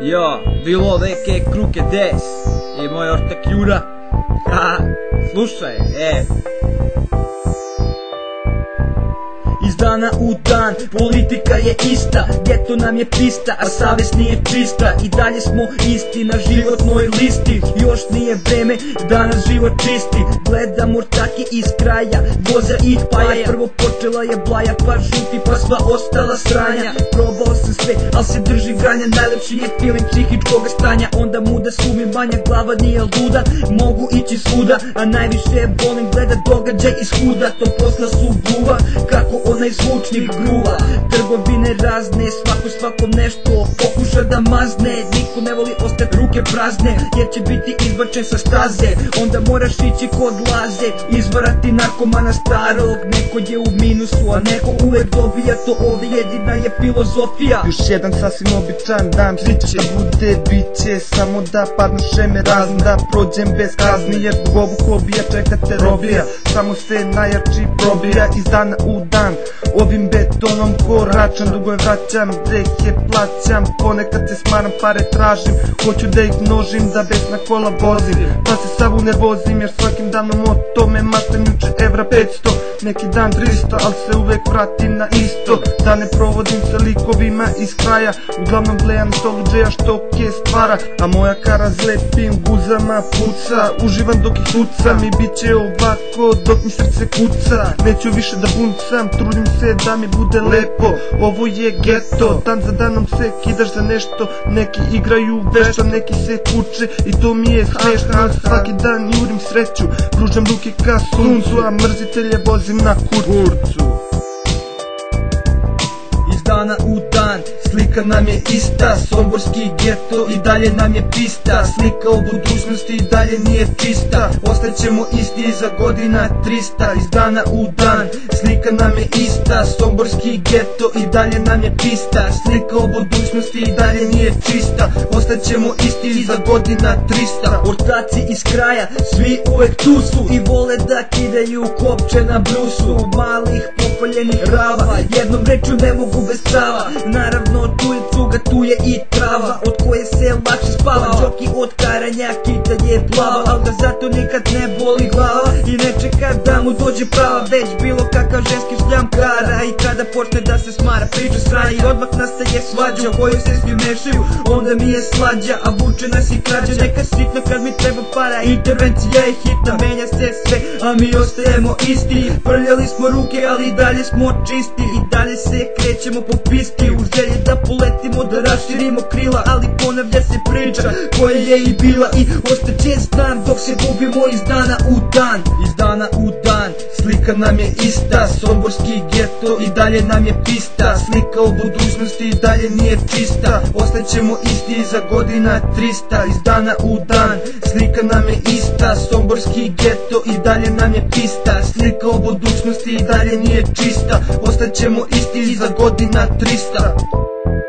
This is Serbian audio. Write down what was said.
Jo, bilo neke kruke des i moj ortak Jura. Slušaj, Iz dana u dan, politika je ista, geto nam je pista, a savest nije čista. I dalje smo isti na životnoj listi, još nije vreme da nas život čisti. Gledam ortake iz kraja, voza ih paja. Prvo počela je blaja, pa žuti, pa sva ostala sranja. Probao sam sve, al se drži granja, najlepši je feeling psihičkoga stanja. Onda muda sumi manja, glava nije luda, mogu ići svuda, a najviše volim gledat događaj iz huda. To posla su bluva, kako onaj zvučnik gruva. Trgovine razne, svako svakom nešto pokuša da mazne. Niko ne voli ostati ruke prazne, jer će biti izbačen sa staze. Onda moraš ići kod Laze, izvarati narkomana starog. Neko je u minusu, a neko uvek dobija, to ovdje jedina je filozofija. Još jedan sasvim običan dan, svi će da bude, bit će samo da padnu šeme razne, da prođem bez kazni, jer zbog ovog hobija čekate robija. Samo se najjači probija iz dana u dan, ovim betonom koračam, dugo je vraćam, brehe plaćam, ponekad se smaram, pare tražim, hoću da ih množim, da bez na kola vozim, pa se savu nervozim, jer svakim danom o tome matam, juče evra 500, neki dan 300, al se uvek vratim na isto. Da ne provodim sa likovima iz kraja, uglavnom blejam stolu džeja što ke stvara, a moja kara zlepim guzama puca, uživam dok ih kucam i bit će ovako dok mi srce kuca. Neću više da buncam, trudim se da mi bude lepo, ovo je geto, dan za danom se kidaš za nešto, neki igraju vešto, neki se kuče i to mi je smešno. Svaki dan jurim sreću, pružam ruke ka suncu, a mrzitelje vozim na kurcu. Iz dana u dan, slika nam je ista, somborski geto i dalje nam je pista. Slika o budućnosti i dalje nije čista, ostaćemo isti za godina 300. Iz dana u dan, slika nam je ista, somborski geto i dalje nam je pista. Slika o budućnosti i dalje nije čista, ostaćemo isti za godina 300. Ortaci iz kraja, svi uvek tu su i vole da kidaju kopče na brusu. Malih popaljenih rava, jednom reču ne mogu bez prava. Naravno tu je cuga, tu je i trava, od koje se lakše spava. Džoki od karanja, kita je plava, al ga zato nikad ne boli glava i ne čeka da mu dođe prava, već bilo kakav ženski šljam kara. I kada počne da se smara, priča sranja i odmah nastaje svađa, u kojoj se svi mešaju, onda mi je slađa, a vuče nas i krađa, neka sitna kad mi treba para. Intervencija je hitna, menja se sve, a mi ostajemo isti. Prljali smo ruke, ali i dalje smo čisti, i dalje se krećemo po piski, u želji da poletimo, da raširimo krila, ali ponavlja se priča koja je i bila i ostaće znam dok se gubimo iz dana u dan. Iz dana u dan, slika nam je ista, somborski geto i dalje nam je pista. Slika o budućnosti i dalje nije čista, ostaćemo isti za godina 300. Iz dana u dan, slika nam je ista, somborski geto i dalje nam je pista. Slika o budućnosti i dalje nije čista, ostaćemo isti za godina 300.